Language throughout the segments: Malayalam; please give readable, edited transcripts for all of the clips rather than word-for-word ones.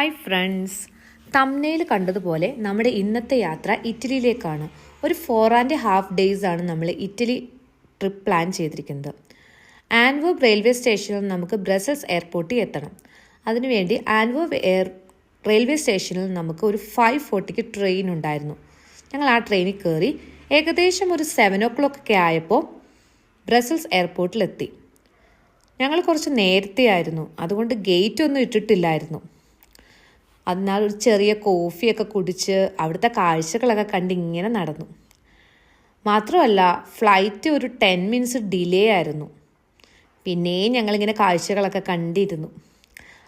ഹായ് ഫ്രണ്ട്സ്, തംബ്നെയിൽ കണ്ടതുപോലെ നമ്മുടെ ഇന്നത്തെ യാത്ര ഇറ്റലിയിലേക്കാണ്. ഒരു 4.5 days ആണ് നമ്മൾ ഇറ്റലി ട്രിപ്പ് പ്ലാൻ ചെയ്തിരിക്കുന്നത്. ആൻവേർപ്പ് റെയിൽവേ സ്റ്റേഷനിൽ നമുക്ക് ബ്രസൽസ് എയർപോർട്ടിൽ എത്തണം. അതിനുവേണ്ടി ആൻവേർപ്പ് റെയിൽവേ സ്റ്റേഷനിൽ നമുക്ക് ഒരു 5:40 ട്രെയിൻ ഉണ്ടായിരുന്നു. ഞങ്ങൾ ആ ട്രെയിനിൽ കയറി ഏകദേശം ഒരു 7 o'clock ഒക്കെ ആയപ്പോൾ ബ്രസൽസ് എയർപോർട്ടിലെത്തി. ഞങ്ങൾ കുറച്ച് നേരത്തെ ആയിരുന്നു, അതുകൊണ്ട് ഗേറ്റ് ഒന്നും ഇട്ടിട്ടില്ലായിരുന്നു. അതിനാൽ ഒരു ചെറിയ കോഫിയൊക്കെ കുടിച്ച് അവിടുത്തെ കാഴ്ചകളൊക്കെ കണ്ട് ഇങ്ങനെ നടന്നു. മാത്രമല്ല ഫ്ലൈറ്റ് ഒരു 10 minutes ഡിലേ ആയിരുന്നു. പിന്നെയും ഞങ്ങളിങ്ങനെ കാഴ്ചകളൊക്കെ കണ്ടിരുന്നു.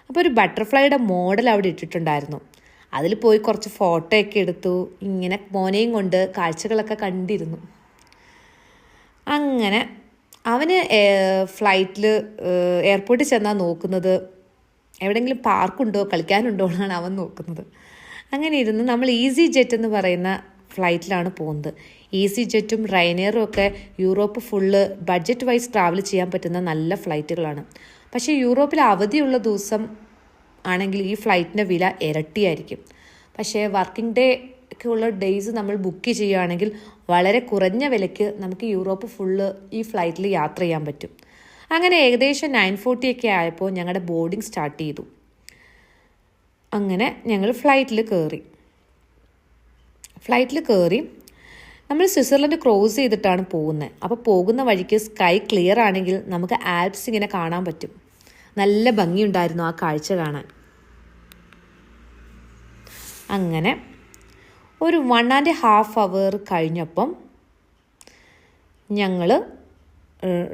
അപ്പോൾ ഒരു ബട്ടർഫ്ലൈയുടെ മോഡൽ അവിടെ ഇട്ടിട്ടുണ്ടായിരുന്നു. അതിൽ പോയി കുറച്ച് ഫോട്ടോ ഒക്കെ എടുത്തു. ഇങ്ങനെ മോനെയും കൊണ്ട് കാഴ്ചകളൊക്കെ കണ്ടിരുന്നു. അങ്ങനെ അവന് ഫ്ലൈറ്റിൽ എയർപോർട്ടിൽ ചെന്നാൽ നോക്കുന്നത് എവിടെയെങ്കിലും പാർക്കുണ്ടോ കളിക്കാനുണ്ടോ എന്നാണ് അവൻ നോക്കുന്നത്. അങ്ങനെ ഇരുന്ന് നമ്മൾ ഈസി ജെറ്റ് എന്ന് പറയുന്ന ഫ്ലൈറ്റിലാണ് പോകുന്നത്. ഈസി ജെറ്റും റൈനെയറും ഒക്കെ Europe full budget wise travel ചെയ്യാൻ പറ്റുന്ന നല്ല ഫ്ലൈറ്റുകളാണ്. പക്ഷേ യൂറോപ്പിൽ അവധിയുള്ള ദിവസം ആണെങ്കിൽ ഈ ഫ്ലൈറ്റിൻ്റെ വില ഇരട്ടിയായിരിക്കും. പക്ഷേ വർക്കിംഗ് ഡേ ഒക്കെ ഉള്ള ഡേയ്സ് നമ്മൾ ബുക്ക് ചെയ്യുകയാണെങ്കിൽ വളരെ കുറഞ്ഞ വിലയ്ക്ക് നമുക്ക് യൂറോപ്പ് ഫുള്ള് ഈ ഫ്ലൈറ്റിൽ യാത്ര ചെയ്യാൻ പറ്റും. അങ്ങനെ ഏകദേശം 9:40 ഒക്കെ ആയപ്പോൾ ഞങ്ങളുടെ ബോർഡിങ് സ്റ്റാർട്ട് ചെയ്തു. അങ്ങനെ ഞങ്ങൾ ഫ്ലൈറ്റിൽ കയറി നമ്മൾ സ്വിറ്റ്സർലൻഡ് ക്രോസ് ചെയ്തിട്ടാണ് പോകുന്നത്. അപ്പോൾ പോകുന്ന വഴിക്ക് സ്കൈ ക്ലിയർ ആണെങ്കിൽ നമുക്ക് ആൽപ്സ് ഇങ്ങനെ കാണാൻ പറ്റും. നല്ല ഭംഗിയുണ്ടായിരുന്നു ആ കാഴ്ച കാണാൻ. അങ്ങനെ ഒരു 1.5 hour കഴിഞ്ഞപ്പം ഞങ്ങൾ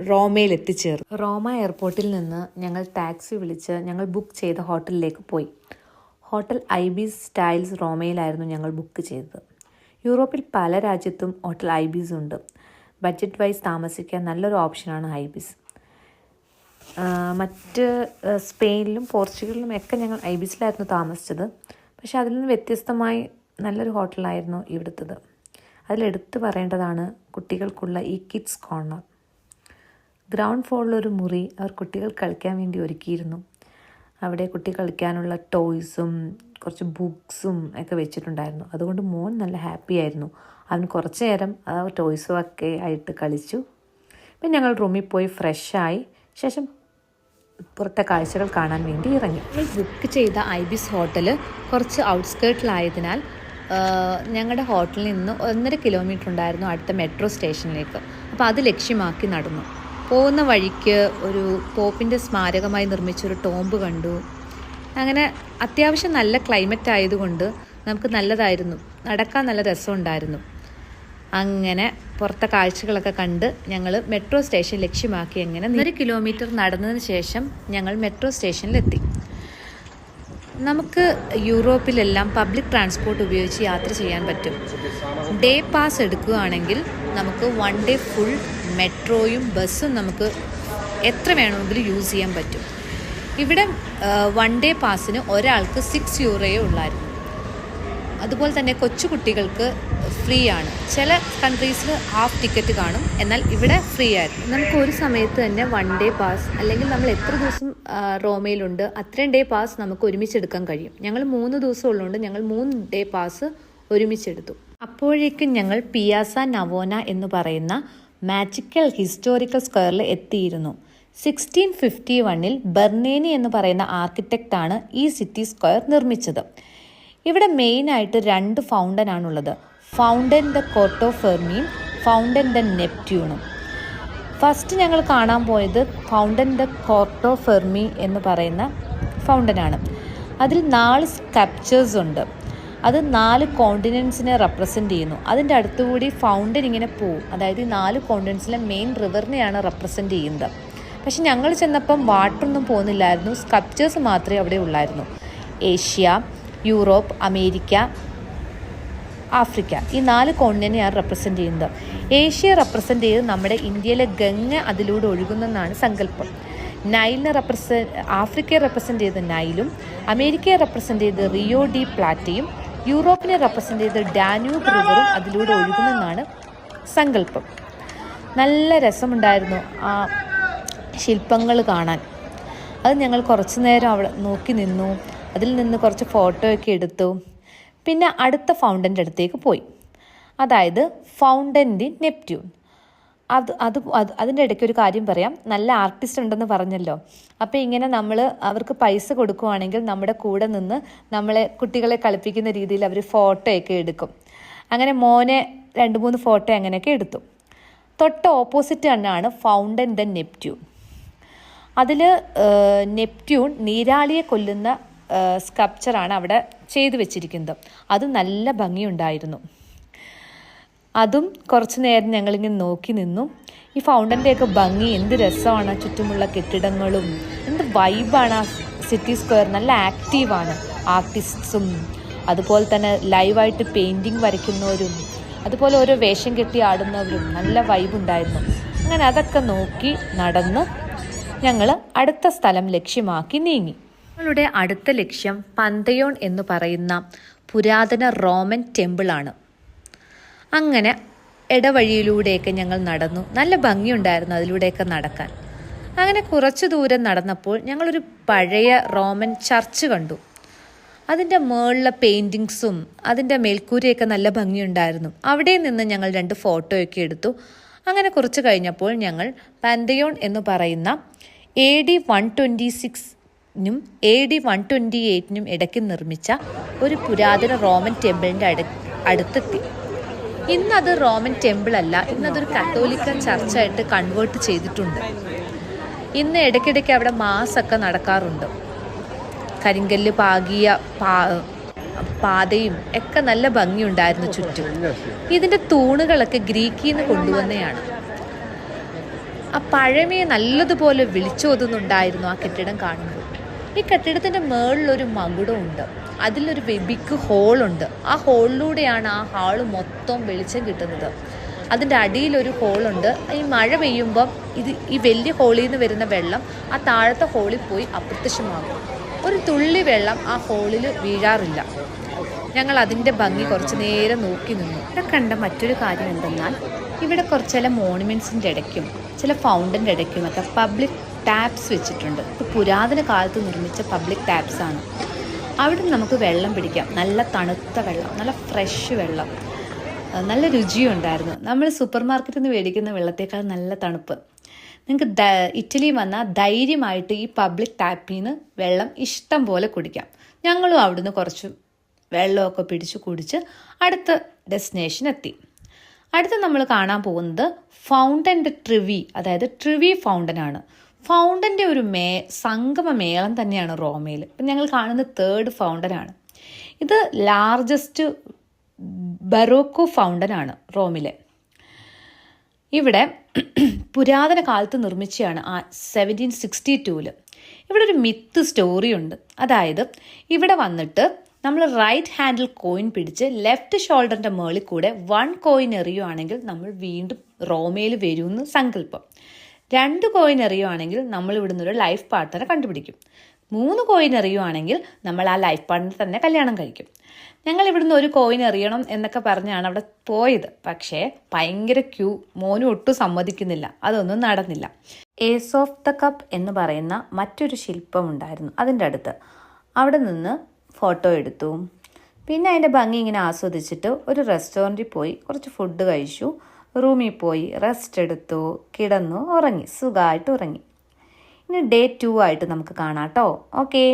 റോമയിൽ എത്തിച്ചേർന്നു. റോമ എയർപോർട്ടിൽ നിന്ന് ഞങ്ങൾ ടാക്സി വിളിച്ച് ഞങ്ങൾ ബുക്ക് ചെയ്ത ഹോട്ടലിലേക്ക് പോയി. ഹോട്ടൽ ഐബീസ് സ്റ്റൈൽസ് റോമയിലായിരുന്നു ഞങ്ങൾ ബുക്ക് ചെയ്തത്. യൂറോപ്പിൽ പല രാജ്യത്തും ഹോട്ടൽ ഐബീസ് ഉണ്ട്. ബഡ്ജറ്റ് വൈസ് താമസിക്കാൻ നല്ലൊരു ഓപ്ഷനാണ് ഐബീസ്. മറ്റ് സ്പെയിനിലും പോർച്ചുഗലിലും ഒക്കെ ഞങ്ങൾ ഐബീസിലായിരുന്നു താമസിച്ചത്. പക്ഷേ അതിൽ നിന്ന് വ്യത്യസ്തമായി നല്ലൊരു ഹോട്ടലായിരുന്നു ഇവിടുത്തത്. അതിലെടുത്ത് പറയേണ്ടതാണ് കുട്ടികൾക്കുള്ള ഈ കിഡ്സ് കോർണർ. ഗ്രൗണ്ട് ഫ്ലോറിലൊരു മുറി അവർ കുട്ടികൾ കളിക്കാൻ വേണ്ടി ഒരുക്കിയിരുന്നു. അവിടെ കുട്ടികൾ കളിക്കാനുള്ള ടോയ്സും കുറച്ച് ബുക്സും ഒക്കെ വെച്ചിട്ടുണ്ടായിരുന്നു. അതുകൊണ്ട് മോൻ നല്ല ഹാപ്പി ആയിരുന്നു. അവന് കുറച്ച് നേരം ആ ടോയ്സും ഒക്കെ ആയിട്ട് കളിച്ചു. പിന്നെ ഞങ്ങൾ റൂമിൽ പോയി ഫ്രഷായി ശേഷം പുറത്തെ കാഴ്ചകൾ കാണാൻ വേണ്ടി ഇറങ്ങി. ബുക്ക് ചെയ്ത ഐബീസ് ഹോട്ടൽ കുറച്ച് ഔട്ട്സ്കേർട്ടിലായതിനാൽ ഞങ്ങളുടെ ഹോട്ടലിൽ നിന്ന് 1.5 kilometer ഉണ്ടായിരുന്നു അടുത്ത മെട്രോ സ്റ്റേഷനിലേക്ക്. അപ്പോൾ അത് ലക്ഷ്യമാക്കി നടന്നു. പോകുന്ന വഴിക്ക് ഒരു പോപ്പിൻ്റെ സ്മാരകമായി നിർമ്മിച്ചൊരു ടോംബ് കണ്ടു. അങ്ങനെ അത്യാവശ്യം നല്ല ക്ലൈമറ്റ് ആയതുകൊണ്ട് നമുക്ക് നല്ലതായിരുന്നു, നടക്കാൻ നല്ല രസമുണ്ടായിരുന്നു. അങ്ങനെ പുറത്തെ കാഴ്ചകളൊക്കെ കണ്ട് ഞങ്ങൾ മെട്രോ സ്റ്റേഷൻ ലക്ഷ്യമാക്കി അങ്ങനെ 1 kilometer നടന്നതിന് ശേഷം ഞങ്ങൾ മെട്രോ സ്റ്റേഷനിലെത്തി. നമുക്ക് യൂറോപ്പിലെല്ലാം പബ്ലിക് ട്രാൻസ്പോർട്ട് ഉപയോഗിച്ച് യാത്ര ചെയ്യാൻ പറ്റും. ഡേ പാസ് എടുക്കുകയാണെങ്കിൽ നമുക്ക് 1 day ഫുൾ മെട്രോയും ബസ്സും നമുക്ക് എത്ര വേണമെങ്കിലും യൂസ് ചെയ്യാൻ പറ്റും. ഇവിടെ 1 day പാസിന് ഒരാൾക്ക് 6 euro ഉള്ളായിരുന്നു. അതുപോലെ തന്നെ കൊച്ചു കുട്ടികൾക്ക് ഫ്രീ ആണ്. ചില കൺട്രീസിൽ ഹാഫ് ടിക്കറ്റ് കാണും, എന്നാൽ ഇവിടെ ഫ്രീ ആയിരുന്നു. നമുക്ക് ഒരു സമയത്ത് തന്നെ 1 day പാസ് അല്ലെങ്കിൽ നമ്മൾ എത്ര ദിവസം റോമയിലുണ്ട് അത്രയും ഡേ പാസ് നമുക്ക് ഒരുമിച്ചെടുക്കാൻ കഴിയും. ഞങ്ങൾ 3 ദിവസം ഉള്ളതുകൊണ്ട് ഞങ്ങൾ 3 day പാസ് ഒരുമിച്ചെടുത്തു. അപ്പോഴേക്കും ഞങ്ങൾ പിയാസ നവോന എന്ന് പറയുന്ന മാജിക്കൽ ഹിസ്റ്റോറിക്കൽ സ്ക്വയറിൽ എത്തിയിരുന്നു. 1651 ബെർണേനി എന്ന് പറയുന്ന ആർക്കിടെക്റ്റാണ് ഈ സിറ്റി സ്ക്വയർ നിർമ്മിച്ചത്. ഇവിടെ മെയിനായിട്ട് 2 ഫൗണ്ടൻ ആണുള്ളത്. ഫൗണ്ടൻ ദ കോർട്ടോ ഫെർമിയും ഫൗണ്ടൻ ദ നെപ്റ്റ്യൂണും. ഫസ്റ്റ് ഞങ്ങൾ കാണാൻ പോയത് ഫൗണ്ടൻ ദ കോർട്ടോ ഫെർമി എന്ന് പറയുന്ന ഫൗണ്ടനാണ്. അതിൽ 4 സ്കൾപ്ചേഴ്സ് ഉണ്ട്. അത് 4 കോണ്ടിനെൻസിനെ റെപ്രസെൻ്റ് ചെയ്യുന്നു. അതിൻ്റെ അടുത്തുകൂടി ഫൗണ്ടൻ ഇങ്ങനെ പോവും. അതായത് ഈ 4 കോണ്ടിനെൻസിലെ മെയിൻ റിവറിനെയാണ് റെപ്രസെൻ്റ് ചെയ്യുന്നത്. പക്ഷെ ഞങ്ങൾ ചെന്നപ്പം വാട്ടറൊന്നും പോകുന്നില്ലായിരുന്നു, സ്കൾപ്ചേഴ്സ് മാത്രമേ അവിടെ ഉള്ളായിരുന്നു. ഏഷ്യ, യൂറോപ്പ്, അമേരിക്ക, ആഫ്രിക്ക, ഈ 4 കോണ്ടിനെൻ്റെയാണ് റെപ്രസെൻ്റ് ചെയ്യുന്നത്. ഏഷ്യ റെപ്രസെൻ്റ് ചെയ്ത് നമ്മുടെ ഇന്ത്യയിലെ ഗംഗ അതിലൂടെ ഒഴുകുന്നെന്നാണ് സങ്കല്പം. ആഫ്രിക്കയെ റെപ്രസെൻ്റ് ചെയ്ത് നൈലും, അമേരിക്കയെ റെപ്രസെൻ്റ് ചെയ്ത് റിയോ ഡി പ്ലാറ്റയും, യൂറോപ്പിനെ റെപ്രസെൻ്റ് ചെയ്ത് ഡാന്യൂബ് റിവറും അതിലൂടെ ഒഴുകുന്നെന്നാണ് സങ്കല്പം. നല്ല രസമുണ്ടായിരുന്നു ആ ശില്പങ്ങൾ കാണാൻ. അത് ഞങ്ങൾ കുറച്ച് നേരം അവിടെ നോക്കി നിന്നു. അതിൽ നിന്ന് കുറച്ച് ഫോട്ടോയൊക്കെ എടുത്തു. പിന്നെ അടുത്ത ഫൗണ്ടൻ്റെ അടുത്തേക്ക് പോയി, അതായത് ഫൗണ്ടൻ ദി നെപ്റ്റ്യൂൺ. അതിൻ്റെ ഇടയ്ക്ക് ഒരു കാര്യം പറയാം. നല്ല ആർട്ടിസ്റ്റ് ഉണ്ടെന്ന് പറഞ്ഞല്ലോ. അപ്പോൾ ഇങ്ങനെ നമ്മൾ അവർക്ക് പൈസ കൊടുക്കുവാണെങ്കിൽ നമ്മുടെ കൂടെ നിന്ന് കുട്ടികളെ കളിപ്പിക്കുന്ന രീതിയിൽ അവർ ഫോട്ടോയൊക്കെ എടുക്കും. അങ്ങനെ മോനെ 2-3 ഫോട്ടോ അങ്ങനെയൊക്കെ എടുത്തു. തൊട്ട് ഓപ്പോസിറ്റ് തന്നെയാണ് ഫൗണ്ടൻ ദ നെപ്റ്റ്യൂൺ. അതിൽ നെപ്റ്റ്യൂൺ നീരാളിയെ കൊല്ലുന്ന സ്കൾപ്ചറാണ് അവിടെ ചെയ്തു വെച്ചിരിക്കുന്നത്. അത് നല്ല ഭംഗിയുണ്ടായിരുന്നു. അതും കുറച്ച് നേരം ഞങ്ങളിങ്ങനെ നോക്കി നിന്നു. ഈ ഫൗണ്ടൻ്റെയൊക്കെ ഭംഗി, എന്ത് രസമാണ്! ചുറ്റുമുള്ള കെട്ടിടങ്ങളും എന്ത് വൈബാണ്! ആ സിറ്റി സ്ക്വയർ നല്ല ആക്റ്റീവാണ്. ആർട്ടിസ്റ്റ്സും അതുപോലെ തന്നെ ലൈവായിട്ട് പെയിൻറ്റിങ് വരയ്ക്കുന്നവരും അതുപോലെ ഓരോ വേഷം കെട്ടി ആടുന്നവരും നല്ല വൈബുണ്ടായിരുന്നു. അങ്ങനെ അതൊക്കെ നോക്കി നടന്ന് ഞങ്ങൾ അടുത്ത സ്ഥലം ലക്ഷ്യമാക്കി നീങ്ങി. ഞങ്ങളുടെ അടുത്ത ലക്ഷ്യം പന്തയോൺ എന്ന് പറയുന്ന പുരാതന റോമൻ ടെമ്പിളാണ്. അങ്ങനെ ഇടവഴിയിലൂടെയൊക്കെ ഞങ്ങൾ നടന്നു. നല്ല ഭംഗിയുണ്ടായിരുന്നു അതിലൂടെയൊക്കെ നടക്കാൻ. അങ്ങനെ കുറച്ച് ദൂരം നടന്നപ്പോൾ ഞങ്ങളൊരു പഴയ റോമൻ ചർച്ച് കണ്ടു. അതിൻ്റെ മുകളിലെ പെയിൻറ്റിങ്സും അതിൻ്റെ മേൽക്കൂരയൊക്കെ നല്ല ഭംഗിയുണ്ടായിരുന്നു. അവിടെ നിന്ന് ഞങ്ങൾ 2 ഫോട്ടോയൊക്കെ എടുത്തു. അങ്ങനെ കുറച്ച് കഴിഞ്ഞപ്പോൾ ഞങ്ങൾ പന്തയോൺ എന്ന് പറയുന്ന AD 126-നും AD 128-നും ഇടയ്ക്ക് നിർമ്മിച്ച ഒരു പുരാതന റോമൻ ടെമ്പിളിൻ്റെ അടുത്തെത്തി. ഇന്നത് റോമൻ ടെമ്പിൾ അല്ല, ഇന്നതൊരു കത്തോലിക്ക ചർച്ചായിട്ട് കൺവേർട്ട് ചെയ്തിട്ടുണ്ട്. ഇന്ന് ഇടയ്ക്കിടയ്ക്ക് അവിടെ മാസൊക്കെ നടക്കാറുണ്ട്. കരിങ്കല്ല് പാകിയ പാതയും ഒക്കെ നല്ല ഭംഗിയുണ്ടായിരുന്നു ചുറ്റും. ഇതിൻ്റെ തൂണുകളൊക്കെ ഗ്രീക്കിൽ നിന്ന് കൊണ്ടുവന്നതാണ്. ആ പഴമയെ നല്ലതുപോലെ വിളിച്ചോതുന്നുണ്ടായിരുന്നു ആ കെട്ടിടം കാണുമ്പോൾ. ഈ കെട്ടിടത്തിൻ്റെ മുകളിലൊരു മകുടമുണ്ട്. അതിലൊരു ബിഗ് ഹോളുണ്ട്. ആ ഹോളിലൂടെയാണ് ആ ഹാള് മൊത്തം വെളിച്ചം കിട്ടുന്നത്. അതിൻ്റെ അടിയിലൊരു ഹോളുണ്ട്. ഈ മഴ പെയ്യുമ്പം ഈ വലിയ ഹോളിൽ നിന്ന് വരുന്ന വെള്ളം ആ താഴത്തെ ഹോളിൽ പോയി അപ്രത്യക്ഷമാകും. ഒരു തുള്ളി വെള്ളം ആ ഹോളിൽ വീഴാറില്ല. ഞങ്ങൾ അതിൻ്റെ ഭംഗി കുറച്ച് നേരം നോക്കി നിന്നു. ഇവിടെ കണ്ട മറ്റൊരു കാര്യം എന്തെന്നാൽ, ഇവിടെ കുറച്ച് ചില മോണുമെൻറ്റ്സിൻ്റെ ഇടയ്ക്കും ചില ഫൗണ്ടൻ്റെ ഇടയ്ക്കുമൊക്കെ പബ്ലിക് ടാപ്സ് വെച്ചിട്ടുണ്ട്. ഇത് പുരാതന കാലത്ത് നിർമ്മിച്ച പബ്ലിക് ടാപ്സാണ്. അവിടെ നമുക്ക് വെള്ളം പിടിക്കാം. നല്ല തണുത്ത വെള്ളം, നല്ല ഫ്രഷ് വെള്ളം, നല്ല രുചിയും ഉണ്ടായിരുന്നു. നമ്മൾ സൂപ്പർ മാർക്കറ്റിൽ നിന്ന് മേടിക്കുന്ന വെള്ളത്തേക്കാൾ നല്ല തണുപ്പ്. നിങ്ങൾക്ക് ഇറ്റലി വന്നാൽ ധൈര്യമായിട്ട് ഈ പബ്ലിക് ടാപ്പിൽ നിന്ന് വെള്ളം ഇഷ്ടം പോലെ കുടിക്കാം. ഞങ്ങളും അവിടുന്ന് കുറച്ച് വെള്ളമൊക്കെ പിടിച്ച് കുടിച്ച് അടുത്ത ഡെസ്റ്റിനേഷൻ എത്തി. അടുത്ത് നമ്മൾ കാണാൻ പോകുന്നത് ഫൗണ്ടൻ്റെ ട്രിവി, അതായത് ട്രിവി ഫൗണ്ടനാണ്. ഫൗണ്ടൻ്റെ ഒരു സംഗമ മേളം തന്നെയാണ് റോമയിൽ. ഇപ്പം ഞങ്ങൾ കാണുന്ന 3rd ഫൗണ്ടനാണ്. ഇത് ലാർജസ്റ്റ് ബറോക്കോ ഫൗണ്ടനാണ് റോമിലെ. ഇവിടെ പുരാതന കാലത്ത് നിർമ്മിച്ചതാണ് 1762. ഇവിടെ ഒരു മിത്ത് സ്റ്റോറി ഉണ്ട്. അതായത് ഇവിടെ വന്നിട്ട് നമ്മൾ റൈറ്റ് ഹാൻഡിൽ കോയിൻ പിടിച്ച് ലെഫ്റ്റ് ഷോൾഡറിൻ്റെ മുകളിൽ കൂടെ 1 കോയിൻ എറിയുവാണെങ്കിൽ നമ്മൾ വീണ്ടും റോമയിൽ വരുമെന്ന് സങ്കല്പം. 2 കോയിൻ എറിയുവാണെങ്കിൽ നമ്മൾ ഇവിടുന്ന് ഒരു ലൈഫ് പാർട്ട്ണറെ കണ്ടുപിടിക്കും. 3 കോയിൻ എറിയുവാണെങ്കിൽ നമ്മൾ ആ ലൈഫ് പാർട്ട്ണറെ തന്നെ കല്യാണം കഴിക്കും. ഞങ്ങൾ ഇവിടുന്ന് 1 കോയിൻ എറിയണം എന്നൊക്കെ പറഞ്ഞാണ് അവിടെ പോയത്. പക്ഷേ ഭയങ്കര ക്യൂ, മോനും ഒട്ടും സമ്മതിക്കുന്നില്ല. അതൊന്നും നടന്നില്ല. ഏസ് ഓഫ് ദ കപ്പ് എന്ന് പറയുന്ന മറ്റൊരു ശില്പം ഉണ്ടായിരുന്നു അതിൻ്റെ അടുത്ത്. അവിടെ നിന്ന് ഫോട്ടോ എടുത്തു. പിന്നെ അതിൻ്റെ ഭംഗി ഇങ്ങനെ ആസ്വദിച്ചിട്ട് ഒരു റെസ്റ്റോറൻറ്റിൽ പോയി കുറച്ച് ഫുഡ് കഴിച്ചു. റൂമിൽ പോയി റെസ്റ്റ് എടുത്തു, കിടന്നു, ഉറങ്ങി, സുഖമായിട്ട് ഉറങ്ങി. ഇനി Day 2 ആയിട്ട് നമുക്ക് കാണാം കേട്ടോ. ഓക്കേ.